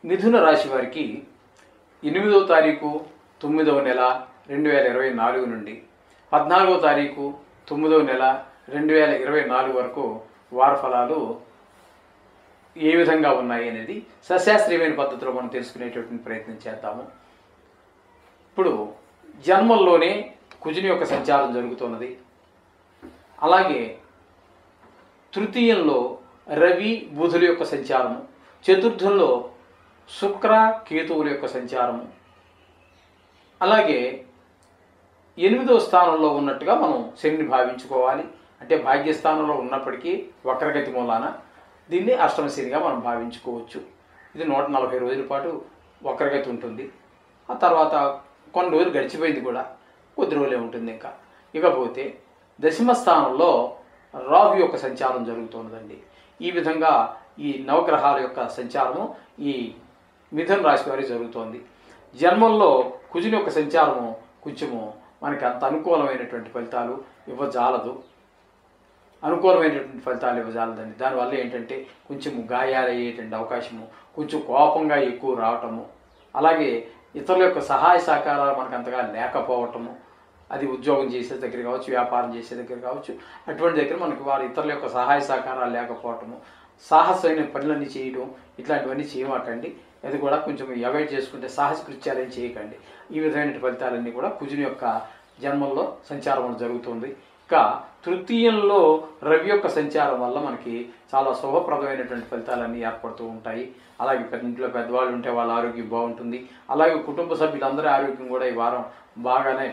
మిథున రాశి వారికి 8వ తారీఖు 9వ నెల 2024 నుండి 14వ తారీఖు 9వ నెల 2024 వరకు వార ఫలాలు ఏ విధంగా ఉన్నాయి అనేది సశాస్త్రీయమైన పద్ధతిలో మనం తెలుసుకునేటటువంటి ప్రయత్నం చేద్దాము. ఇప్పుడు జన్మల్లోనే కుజుని యొక్క సంచారం జరుగుతున్నది. అలాగే తృతీయంలో రవి బుధుల యొక్క సంచారము, చతుర్థంలో శుక్ర కేతువుల యొక్క సంచారము, అలాగే 8వ స్థానంలో ఉన్నట్టుగా మనం శనిని భావించుకోవాలి. అంటే భాగ్యస్థానంలో ఉన్నప్పటికీ వక్రగతి మూలాన దీన్ని అష్టమ శనిగా మనం భావించుకోవచ్చు. ఇది 140 రోజుల పాటు వక్రగతి ఉంటుంది. ఆ తర్వాత కొన్ని రోజులు గడిచిపోయింది కూడా, కొద్ది రోజులే ఉంటుంది. ఇకపోతే దశమ స్థానంలో రాహు యొక్క సంచారం జరుగుతున్నదండి. ఈ విధంగా ఈ నవగ్రహాల యొక్క సంచారము ఈ మిథున రాశి వారికి జరుగుతోంది. జన్మంలో కుజుని యొక్క సంచారము కొంచెము మనకి అంత అనుకూలమైనటువంటి ఫలితాలు ఇవ్వజాలదు. ఇవ్వజాలదండి. దానివల్ల ఏంటంటే కొంచెము గాయాలు అయ్యేటువంటి అవకాశము, కొంచెం కోపంగా ఎక్కువ రావటము, అలాగే ఇతరుల యొక్క సహాయ సహకారాలు మనకు అంతగా లేకపోవటము, అది ఉద్యోగం చేసే దగ్గర కావచ్చు, వ్యాపారం చేసే దగ్గర కావచ్చు, అటువంటి దగ్గర మనకి వారి ఇతరుల యొక్క సహాయ సహకారాలు లేకపోవటము, సాహసమైన పనులన్నీ చేయడం, ఇట్లాంటివన్నీ చేయమాకండి. అది కూడా కొంచెం అవాయిడ్ చేసుకుంటే సాహస కృత్యాలని చేయకండి. ఈ విధమైన ఫలితాలన్నీ కూడా కుజుని యొక్క జన్మంలో సంచారం జరుగుతుంది. ఇంకా తృతీయంలో రవి యొక్క సంచారం వల్ల మనకి చాలా శుభప్రదమైనటువంటి ఫలితాలన్నీ ఏర్పడుతూ ఉంటాయి. అలాగే ఇంట్లో పెద్దవాళ్ళు ఉంటే వాళ్ళ ఆరోగ్యం బాగుంటుంది. అలాగే కుటుంబ సభ్యులందరి ఆరోగ్యం కూడా ఈ వారం బాగానే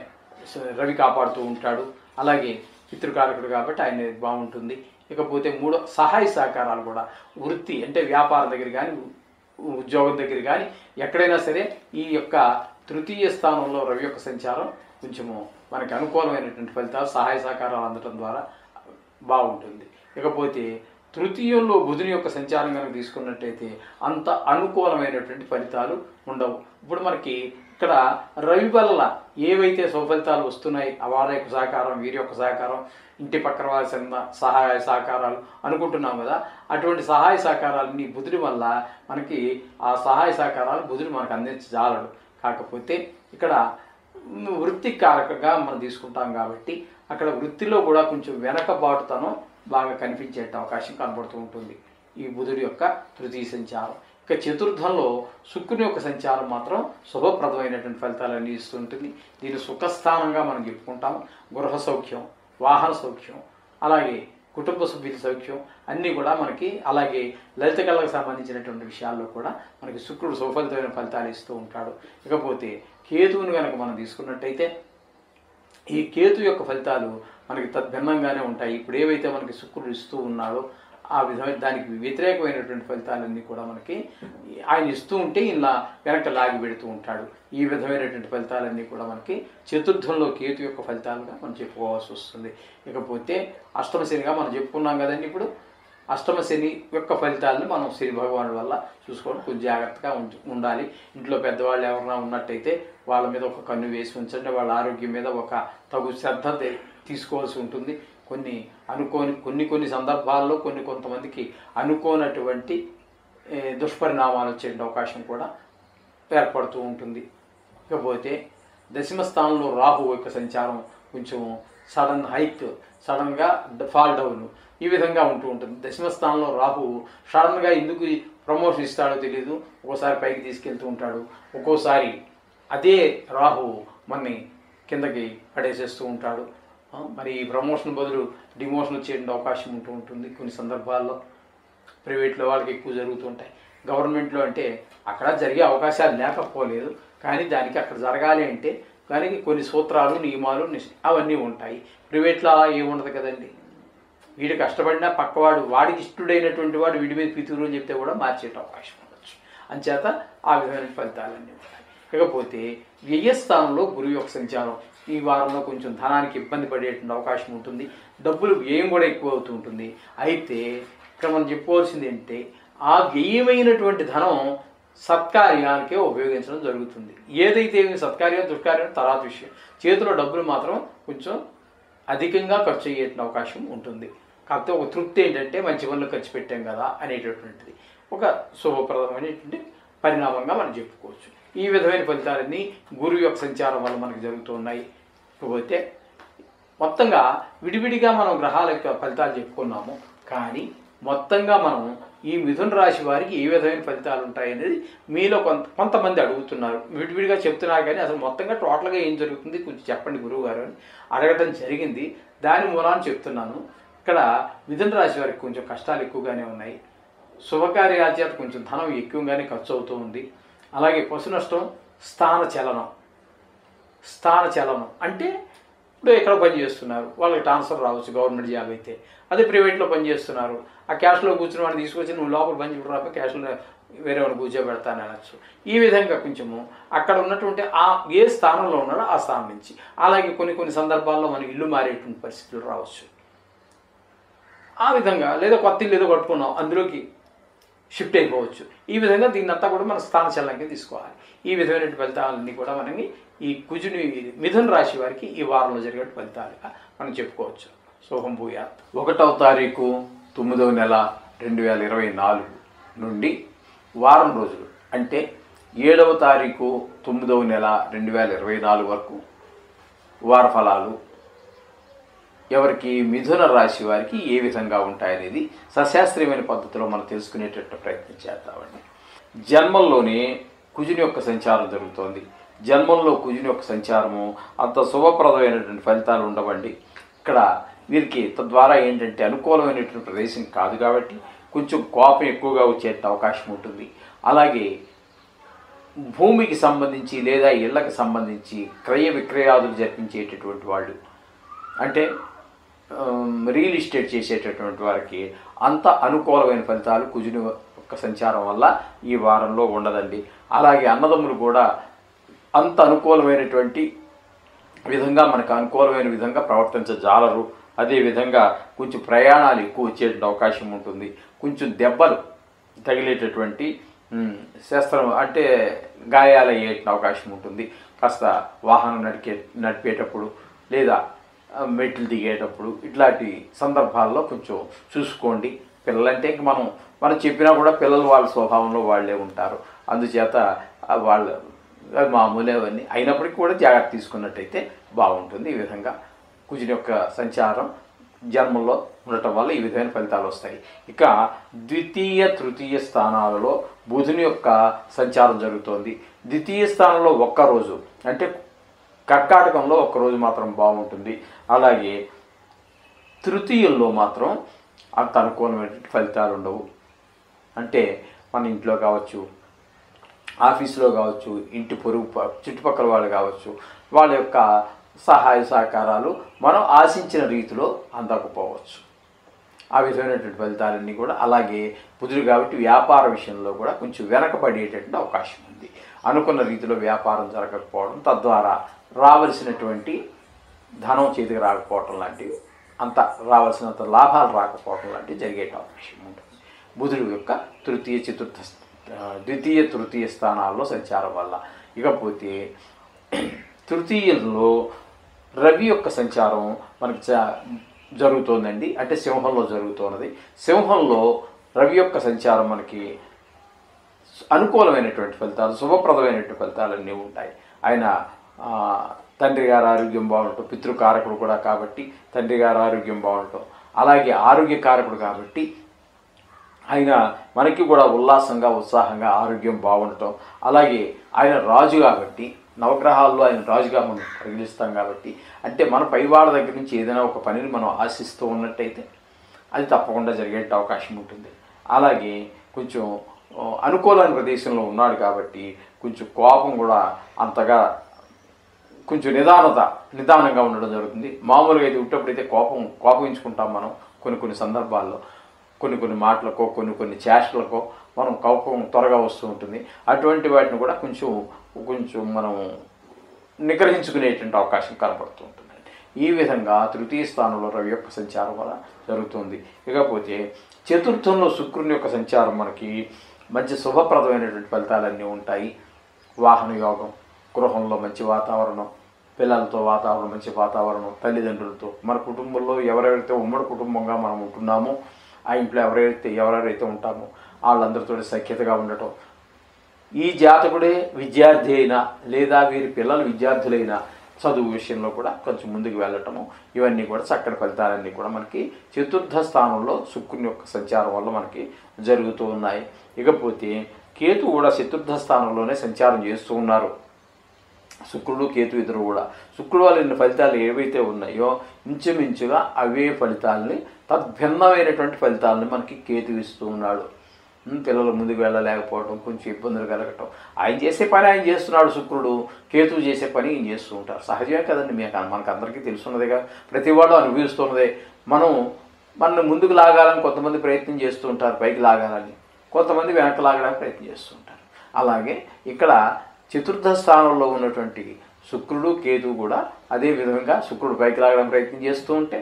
రవి కాపాడుతూ ఉంటాడు. అలాగే పితృకారకుడు కాబట్టి ఆయన బాగుంటుంది. ఇకపోతే సహాయ సహకారాలు కూడా వృత్తి అంటే వ్యాపారం దగ్గర కానీ, ఉద్యోగం దగ్గర కానీ ఎక్కడైనా సరే ఈ యొక్క తృతీయ స్థానంలో రవి యొక్క సంచారం కొంచెము మనకి అనుకూలమైనటువంటి ఫలితాలు, సహాయ సహకారాలు అందడం ద్వారా బాగుంటుంది. ఇకపోతే తృతీయంలో బుధుని యొక్క సంచారం కనుక తీసుకున్నట్టయితే అంత అనుకూలమైనటువంటి ఫలితాలు ఉండవు. ఇప్పుడు మనకి ఇక్కడ రవి వల్ల ఏవైతే సుఫలితాలు వస్తున్నాయి, వాళ్ళ యొక్క సహకారం, వీరి యొక్క సహకారం, ఇంటి పక్కన వాల్సిన సహాయ సహకారాలు అనుకుంటున్నాం కదా, అటువంటి సహాయ సహకారాలన్నీ బుధుడి వల్ల మనకి ఆ సహాయ సహకారాలు బుధుడు మనకు అందించజాలడు. కాకపోతే ఇక్కడ వృత్తి కారకంగా మనం తీసుకుంటాం కాబట్టి అక్కడ వృత్తిలో కూడా కొంచెం వెనకబాటుతనం బాగా కనిపించే అవకాశం కనబడుతూ ఉంటుంది ఈ బుధుడి యొక్క తృతీయ సంచారం. ఇక చతుర్థంలో శుక్రుని యొక్క సంచారం మాత్రం శుభప్రదమైనటువంటి ఫలితాలన్నీ ఇస్తుంటుంది. దీన్ని సుఖస్థానంగా మనం చెప్పుకుంటాం. గృహ సౌఖ్యం, వాహన సౌఖ్యం, అలాగే కుటుంబ సభ్యుల సౌఖ్యం అన్నీ కూడా మనకి, అలాగే లలిత కళలకు సంబంధించినటువంటి విషయాల్లో కూడా మనకి శుక్రుడు సుఫలితమైన ఫలితాలు ఇస్తూ ఉంటాడు. ఇకపోతే కేతువుని కనుక మనం తీసుకున్నట్టయితే ఈ కేతు యొక్క ఫలితాలు మనకి తద్భిన్నంగానే ఉంటాయి. ఇప్పుడు ఏవైతే మనకి శుక్రుడు ఇస్తూ ఉన్నాడో ఆ విధమైన దానికి వ్యతిరేకమైనటువంటి ఫలితాలన్నీ కూడా మనకి ఆయన ఇస్తూ ఉంటే ఇలా వెనక లాగి పెడుతూ ఉంటాడు. ఈ విధమైనటువంటి ఫలితాలన్నీ కూడా మనకి చతుర్థంలో కేతు యొక్క ఫలితాలుగా మనం చెప్పుకోవాల్సి వస్తుంది. ఇకపోతే అష్టమ శనిగా మనం చెప్పుకున్నాం కదండి. ఇప్పుడు అష్టమ శని యొక్క ఫలితాలను మనం శని భగవానుడి వల్ల చూసుకోవడం కొంచెం జాగ్రత్తగా ఉండాలి. ఇంట్లో పెద్దవాళ్ళు ఎవరైనా ఉన్నట్టయితే వాళ్ళ మీద ఒక కన్ను వేసి ఉంచండి. వాళ్ళ ఆరోగ్యం మీద ఒక తగు శ్రద్ధ తీసుకోవాల్సి ఉంటుంది. కొన్ని సందర్భాల్లో కొంతమందికి అనుకోనటువంటి దుష్పరిణామాలు వచ్చే అవకాశం కూడా ఏర్పడుతూ ఉంటుంది. ఇకపోతే దశమ స్థానంలో రాహు యొక్క సంచారం కొంచెం సడన్ హైక్, సడన్గా ఫాల్ డౌన్ ఈ విధంగా ఉంటూ ఉంటుంది. దశమ స్థానంలో రాహు సడన్గా ఎందుకు ప్రమోషన్ ఇస్తాడో తెలియదు. ఒక్కోసారి పైకి తీసుకెళ్తూ ఉంటాడు, ఒక్కోసారి అదే రాహు మనని కిందకి పడేసేస్తూ ఉంటాడు. మరి ఈ ప్రమోషన్ బదులు డిమోషన్ వచ్చే అవకాశం ఉంటూ ఉంటుంది. కొన్ని సందర్భాల్లో ప్రైవేట్లో వాళ్ళకి ఎక్కువ జరుగుతుంటాయి. గవర్నమెంట్లో అంటే అక్కడ జరిగే అవకాశాలు లేకపోలేదు, కానీ దానికి అక్కడ జరగాలి అంటే దానికి కొన్ని సూత్రాలు, నియమాలు అవన్నీ ఉంటాయి. ప్రైవేట్లో అలా ఏముండదు కదండి. వీడు కష్టపడినా పక్కవాడు, వాడికి ఇష్టడైనటువంటి వాడు వీడి మీద పితురు అని చెప్తే కూడా మార్చే అవకాశం ఉండొచ్చు. అంచేత ఆ విధమైన ఫలితాలన్నీ ఉంటాయి. ఇకపోతే వ్యయస్థానంలో గురువు యొక్క సంచారం ఈ వారంలో కొంచెం ధనానికి ఇబ్బంది పడేటువంటి అవకాశం ఉంటుంది. డబ్బులు వ్యయం కూడా ఎక్కువ అవుతూ ఉంటుంది. అయితే ఇక్కడ మనం చెప్పుకోవాల్సింది ఏంటంటే ఆ వ్యయమైనటువంటి ధనం సత్కార్యానికే ఉపయోగించడం జరుగుతుంది. ఏదైతే సత్కార్యం దుష్కార్యం తర్వాత విషయం, చేతిలో డబ్బులు మాత్రం కొంచెం అధికంగా ఖర్చు అయ్యేటువంటి అవకాశం ఉంటుంది. కాకపోతే ఒక తృప్తి ఏంటంటే మంచి పనులు ఖర్చు పెట్టాం కదా అనేటటువంటిది ఒక శుభప్రదమైనటువంటి పరిణామంగా మనం చెప్పుకోవచ్చు. ఈ విధమైన ఫలితాలన్నీ గురువు యొక్క సంచారం వల్ల మనకు జరుగుతున్నాయి. ఇకపోతే మొత్తంగా విడివిడిగా మనం గ్రహాల యొక్క ఫలితాలు చెప్పుకున్నాము, కానీ మొత్తంగా మనం ఈ మిథున రాశి వారికి ఏ విధమైన ఫలితాలు ఉంటాయనేది మీలో కొంతమంది అడుగుతున్నారు. విడివిడిగా చెప్తున్నారు కానీ అసలు మొత్తంగా టోటల్గా ఏం జరుగుతుంది కొంచెం చెప్పండి గురువు గారు అని అడగటం జరిగింది. దాని మూలాన్ని చెప్తున్నాను. ఇక్కడ మిథున రాశి వారికి కొంచెం కష్టాలు ఎక్కువగానే ఉన్నాయి. శుభకార్యాల చేత కొంచెం ధనం ఎక్కువగానే ఖర్చు అవుతూ ఉంది. అలాగే పశు నష్టం, స్థాన చలనం అంటే ఇప్పుడు ఎక్కడ పనిచేస్తున్నారు వాళ్ళకి ట్రాన్స్ఫర్ రావచ్చు గవర్నమెంట్ జాబ్ అయితే, అదే ప్రైవేట్లో పనిచేస్తున్నారు ఆ క్యాష్లో కూర్చుని వాడిని తీసుకొచ్చి నువ్వు లోపల పని చూడరాక క్యాష్లో వేరే వాడిని కూర్చోబెడతాను అనొచ్చు. ఈ విధంగా కొంచెము అక్కడ ఉన్నటువంటి ఆ ఏ స్థానంలో ఉన్నాడో ఆ స్థానం నుంచి, అలాగే కొన్ని సందర్భాల్లో మనకి ఇల్లు మారేటువంటి పరిస్థితులు రావచ్చు. ఆ విధంగా లేదా కొత్త ఇల్లు ఏదో కట్టుకున్నాం అందులోకి షిఫ్ట్ అయిపోవచ్చు. ఈ విధంగా దీన్నంతా కూడా మన స్థాన చలనంగా తీసుకోవాలి. ఈ విధమైన ఫలితాలన్నీ కూడా మనకి ఈ కుజుని మిథున రాశి వారికి ఈ వారంలో జరిగే ఫలితాలుగా మనం చెప్పుకోవచ్చు. శుభం భూయాత్. 1వ తారీఖు 9వ నెల 2024 నుండి వారం రోజులు అంటే 7వ తారీఖు 9వ నెల 2024 వరకు వార ఫలాలు ఎవరికి మిథున రాశి వారికి ఏ విధంగా ఉంటాయనేది సశాస్త్రీయమైన పద్ధతిలో మనం తెలుసుకునేటట్టు ప్రయత్నం చేద్దామండి. జన్మంలోనే కుజుని యొక్క సంచారం జరుగుతోంది. జన్మంలో కుజుని యొక్క సంచారము అంత శుభప్రదమైనటువంటి ఫలితాలు ఉండవండి. ఇక్కడ వీరికి తద్వారా ఏంటంటే అనుకూలమైనటువంటి ప్రదేశం కాదు కాబట్టి కొంచెం కోపం ఎక్కువగా వచ్చే అవకాశం ఉంటుంది. అలాగే భూమికి సంబంధించి లేదా ఇళ్లకు సంబంధించి క్రయ విక్రయాదులు జరిపించేటటువంటి వాళ్ళు అంటే రియల్ ఎస్టేట్ చేసేటటువంటి వారికి అంత అనుకూలమైన ఫలితాలు కుజుని యొక్క సంచారం వల్ల ఈ వారంలో ఉండదండి. అలాగే అన్నదమ్ములు కూడా అంత అనుకూలమైనటువంటి విధంగా మనకు అనుకూలమైన విధంగా ప్రవర్తించజాలరు. అదేవిధంగా కొంచెం ప్రయాణాలు ఎక్కువ వచ్చేటువంటి అవకాశం ఉంటుంది. కొంచెం దెబ్బలు తగిలేటటువంటి శస్త్రం అంటే గాయాలు అయ్యేటువంటి అవకాశం ఉంటుంది. కాస్త వాహనం నడిపేటప్పుడు లేదా మెట్లు దిగేటప్పుడు ఇట్లాంటి సందర్భాల్లో కొంచెం చూసుకోండి. పిల్లలంటే ఇంక మనం చెప్పినా కూడా పిల్లలు వాళ్ళ స్వభావంలో వాళ్ళే ఉంటారు. అందుచేత వాళ్ళు మామూలే అవన్నీ అయినప్పటికీ కూడా జాగ్రత్త తీసుకున్నట్టయితే బాగుంటుంది. ఈ విధంగా కుజుని యొక్క సంచారం జన్మంలో ఉండటం వల్ల ఈ విధమైన ఫలితాలు వస్తాయి. ఇక ద్వితీయ తృతీయ స్థానాలలో బుధుని యొక్క సంచారం జరుగుతోంది. ద్వితీయ స్థానంలో ఒక్కరోజు అంటే కర్కాటకంలో ఒక్కరోజు మాత్రం బాగుంటుంది. అలాగే తృతీయంలో మాత్రం అంత అనుకూలమైనటువంటి ఫలితాలు ఉండవు. అంటే మన ఇంట్లో కావచ్చు, ఆఫీసులో కావచ్చు, ఇంటి పొరుగు చుట్టుపక్కల వాళ్ళు కావచ్చు, వాళ్ళ యొక్క సహాయ సహకారాలు మనం ఆశించిన రీతిలో అందకపోవచ్చు. ఆ విధమైనటువంటి ఫలితాలన్నీ కూడా అలాగే బుధుడు కాబట్టి వ్యాపార విషయంలో కూడా కొంచెం వెనకబడేటటువంటి అవకాశం ఉంది. అనుకున్న రీతిలో వ్యాపారం జరగకపోవడం, తద్వారా రావలసినటువంటి ధనం చేతికి రాకపోవటం లాంటివి, అంత రావాల్సినంత లాభాలు రాకపోవటం లాంటివి జరిగే అవకాశం ఉంటుంది బుధుడు యొక్క ద్వితీయ తృతీయ స్థానాల్లో సంచారం వల్ల. ఇకపోతే తృతీయంలో రవి యొక్క సంచారం మనకి జరుగుతోందండి. అంటే సింహంలో జరుగుతున్నది. సింహంలో రవి యొక్క సంచారం మనకి అనుకూలమైనటువంటి ఫలితాలు, శుభప్రదమైనటువంటి ఫలితాలన్నీ ఉంటాయి. ఆయన తండ్రి గారి ఆరోగ్యం బాగుండటం, పితృకారకుడు కూడా కాబట్టి తండ్రి గారి ఆరోగ్యం బాగుండటం, అలాగే ఆరోగ్యకారకుడు కాబట్టి ఆయన మనకి కూడా ఉల్లాసంగా ఉత్సాహంగా ఆరోగ్యం బాగుండటం, అలాగే ఆయన రాజు కాబట్టి నవగ్రహాల్లో ఆయన రాజుగా మనం పరిగణిస్తాం కాబట్టి అంటే మన పైవాళ్ళ దగ్గర నుంచి ఏదైనా ఒక పనిని మనం ఆశిస్తూ ఉన్నట్టయితే అది తప్పకుండా జరిగే అవకాశం ఉంటుంది. అలాగే కొంచెం అనుకూలమైన ప్రదేశంలో ఉన్నాడు కాబట్టి కొంచెం కోపం కూడా అంతగా కొంచెం నిదానంగా ఉండడం జరుగుతుంది. మామూలుగా అయితే ఉట్టప్పుడైతే కోపగించుకుంటాం మనం కొన్ని సందర్భాల్లో, కొన్ని మాటలకో కొన్ని చేష్టలకో మనం కోపం త్వరగా వస్తూ ఉంటుంది. అటువంటి వాటిని కూడా కొంచెం మనం నిగ్రహించుకునేటువంటి అవకాశం కనపడుతూ ఉంటుంది. ఈ విధంగా తృతీయ స్థానంలో రవి యొక్క సంచారం వల్ల జరుగుతుంది. ఇకపోతే చతుర్థంలో శుక్రుని యొక్క సంచారం మనకి మంచి శుభప్రదమైనటువంటి ఫలితాలన్నీ ఉంటాయి. వాహన యోగం, గృహంలో మంచి వాతావరణం, పిల్లలతో వాతావరణం, మంచి వాతావరణం, తల్లిదండ్రులతో, మన కుటుంబంలో ఎవరెవరైతే ఉమ్మడి కుటుంబంగా మనం ఉంటున్నామో ఆ ఇంట్లో ఎవరెవరైతే ఉంటామో వాళ్ళందరితో సఖ్యతగా ఉండటం, ఈ జాతకుడే విద్యార్థి అయినా లేదా వీరి పిల్లలు విద్యార్థులైనా చదువు విషయంలో కూడా కొంచెం ముందుకు వెళ్ళటము, ఇవన్నీ కూడా చక్కటి ఫలితాలన్నీ కూడా మనకి చతుర్థ స్థానంలో శుక్రుని యొక్క సంచారం వల్ల మనకి జరుగుతూ ఉన్నాయి. ఇకపోతే కేతు కూడా చతుర్థ స్థానంలోనే సంచారం చేస్తూ ఉన్నారు. శుక్రుడు కేతు ఇద్దరు కూడా శుక్రుడు వల్ల ఇన్ని ఫలితాలు ఏవైతే ఉన్నాయో ఇంచుమించుగా అవే ఫలితాలని తద్భిన్నమైనటువంటి ఫలితాలని మనకి కేతు ఇస్తూ ఉన్నాడు. పిల్లలు ముందుకు వెళ్ళలేకపోవడం, కొంచెం ఇబ్బందులు కలగటం, ఆయన చేసే పని ఆయన చేస్తున్నాడు శుక్రుడు, కేతువు చేసే పని ఈయన చేస్తూ ఉంటారు. సహజమే కదండి, మనకు అందరికీ తెలుసున్నదేగా, ప్రతి వాడు అనుభవిస్తున్నదే. మనల్ని ముందుకు లాగాలని కొంతమంది ప్రయత్నం చేస్తూ ఉంటారు, పైకి లాగాలని, కొంతమంది వెనక్కి లాగడానికి ప్రయత్నం చేస్తూ ఉంటారు. అలాగే ఇక్కడ చతుర్థ స్థానంలో ఉన్నటువంటి శుక్రుడు కేతువు కూడా అదే విధంగా శుక్రుడు పైకి లాగడానికి ప్రయత్నం చేస్తూ ఉంటే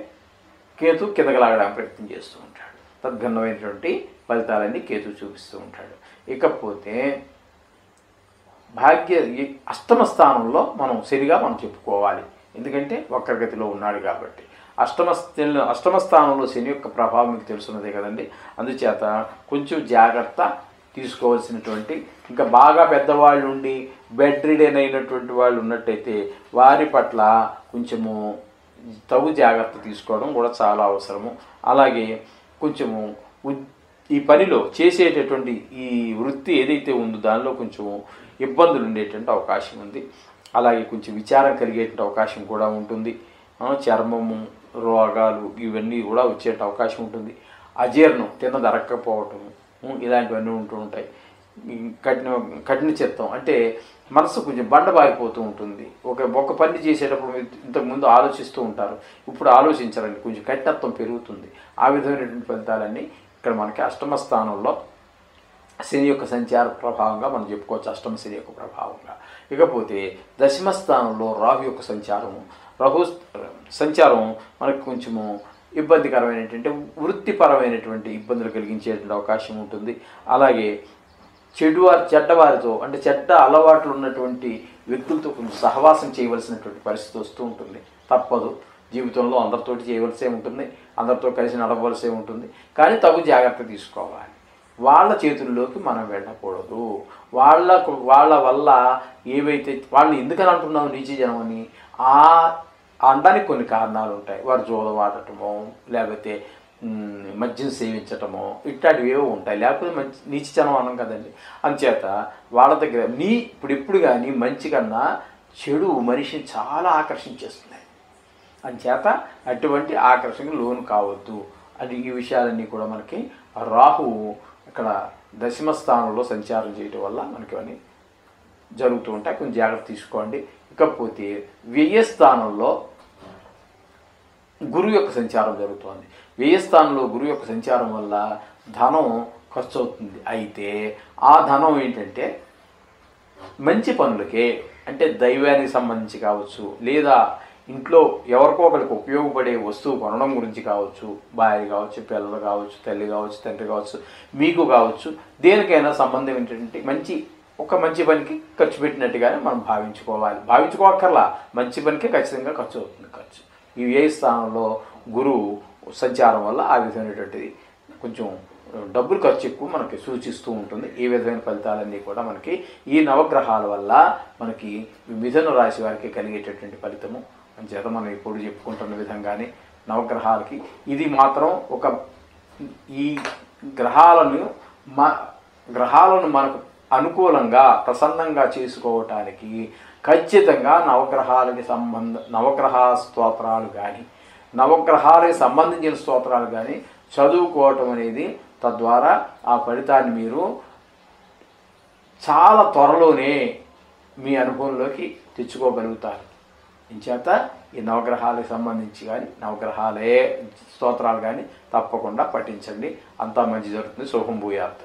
కేతు కిందకి లాగడానికి ప్రయత్నం చేస్తూ ఉంటాడు. తద్భిన్నమైనటువంటి ఫలితాలన్నీ కేతు చూపిస్తూ ఉంటాడు. ఇకపోతే అష్టమ స్థానంలో శనిగా మనం చెప్పుకోవాలి, ఎందుకంటే వక్రగతిలో ఉన్నాడు కాబట్టి. అష్టమ స్థానంలో శని యొక్క ప్రభావం మీకు తెలుసున్నదే కదండి. అందుచేత కొంచెం జాగ్రత్త తీసుకోవాల్సినటువంటి, ఇంకా బాగా పెద్దవాళ్ళు ఉండి బెడ్ రిడెన్ అయినటువంటి వాళ్ళు ఉన్నట్టయితే వారి పట్ల కొంచెము తగు జాగ్రత్త తీసుకోవడం కూడా చాలా అవసరము. అలాగే కొంచెము ఈ పనిలో చేసేటటువంటి ఈ వృత్తి ఏదైతే ఉందో దానిలో కొంచెం ఇబ్బందులు ఉండేటువంటి అవకాశం ఉంది. అలాగే కొంచెం విచారం కలిగేటువంటి అవకాశం కూడా ఉంటుంది. చర్మము రోగాలు ఇవన్నీ కూడా వచ్చే అవకాశం ఉంటుంది. అజీర్ణం, తిన్నది అరక్కపోవటము, ఇలాంటివన్నీ ఉంటూ ఉంటాయి. కఠిన చిత్తం అంటే మనసు కొంచెం బండబారిపోతూ ఉంటుంది. ఒక పని చేసేటప్పుడు ఇంతకుముందు ఆలోచిస్తూ ఉంటారు, ఇప్పుడు ఆలోచించారండి, కొంచెం కఠినత్వం పెరుగుతుంది. ఆ విధమైనటువంటి ఫలితాలన్నీ ఇక్కడ మనకి అష్టమ స్థానంలో శని యొక్క సంచార ప్రభావంగా మనం చెప్పుకోవచ్చు, అష్టమ శని యొక్క ప్రభావంగా. ఇకపోతే దశమ స్థానంలో రాహు యొక్క సంచారం మనకు కొంచెము ఇబ్బందికరమైనటువంటి వృత్తిపరమైనటువంటి ఇబ్బందులు కలిగించేటువంటి అవకాశం ఉంటుంది. అలాగే చెడ్డవారితో అంటే చెడ్డ అలవాట్లు ఉన్నటువంటి వ్యక్తులతో కొంచెం సహవాసం చేయవలసినటువంటి పరిస్థితి వస్తూ ఉంటుంది. తప్పదు, జీవితంలో అందరితోటి చేయవలసే ఉంటుంది, అందరితో కలిసి నడవలసే ఉంటుంది. కానీ తగు జాగ్రత్త తీసుకోవాలి. వాళ్ళ చేతుల్లోకి మనం వెళ్ళకూడదు. వాళ్ళ వల్ల ఏవైతే వాళ్ళని ఎందుకని అంటున్నాం నీచ జనం అని అనడానికి కొన్ని కారణాలు ఉంటాయి. వారు జోదం ఆడటమో లేకపోతే మద్యం సేవించటమో ఇట్లాంటివి ఏవో ఉంటాయి, లేకపోతే నీచతనం అనం కదండి. అందుచేత వాళ్ళ దగ్గర ఇప్పుడు కానీ మంచి కన్నా చెడు మనిషిని చాలా ఆకర్షించేస్తున్నాయి. అందుచేత అటువంటి ఆకర్షణకు లోను కావద్దు అని ఈ విషయాలన్నీ కూడా మనకి రాహువు ఇక్కడ దశమ స్థానంలో సంచారం చేయటం వల్ల మనకి అన్నీ జరుగుతూ ఉంటాయి. కొంచెం జాగ్రత్త తీసుకోండి. ఇకపోతే వ్యయస్థానంలో గురువు యొక్క సంచారం జరుగుతుంది. వ్యయస్థానంలో గురువు యొక్క సంచారం వల్ల ధనం ఖర్చు అవుతుంది. అయితే ఆ ధనం ఏంటంటే మంచి పనులకే, అంటే దైవానికి సంబంధించి కావచ్చు, లేదా ఇంట్లో ఎవరికో ఒకరికి ఉపయోగపడే వస్తువు కొనడం గురించి కావచ్చు, భార్య కావచ్చు, పిల్లలు కావచ్చు, తల్లి కావచ్చు, తండ్రి కావచ్చు, మీకు కావచ్చు, దేనికైనా సంబంధం ఏంటంటే మంచి పనికి ఖర్చు పెట్టినట్టుగానే మనం భావించుకోవక్కర్లా, మంచి పనికే ఖచ్చితంగా ఖర్చు అవుతుంది. ఈ వ్యయ స్థానంలో గురువు సంచారం వల్ల ఆ విధమైనటువంటిది కొంచెం డబ్బులు ఖర్చు ఎక్కువ మనకి సూచిస్తూ ఉంటుంది. ఈ విధమైన ఫలితాలన్నీ కూడా మనకి ఈ నవగ్రహాల వల్ల మనకి మిథున రాశి వారికి కలిగేటటువంటి ఫలితము. అంచేత మనం ఇప్పుడు చెప్పుకుంటున్న విధంగానే నవగ్రహాలకి ఇది మాత్రం ఈ గ్రహాలను మనకు అనుకూలంగా ప్రసన్నంగా చేసుకోవటానికి ఖచ్చితంగా నవగ్రహ స్తోత్రాలు కానీ నవగ్రహాలకు సంబంధించిన స్తోత్రాలు కానీ చదువుకోవటం అనేది, తద్వారా ఆ ఫలితాన్ని మీరు చాలా త్వరలోనే మీ అనుభవంలోకి తెచ్చుకోగలుగుతారు. ఇంచేత ఈ నవగ్రహాలకు సంబంధించి కానీ నవగ్రహాలే స్తోత్రాలు కానీ తప్పకుండా పఠించండి. అంతా మంచి జరుగుతుంది. శుభం భూయాత్.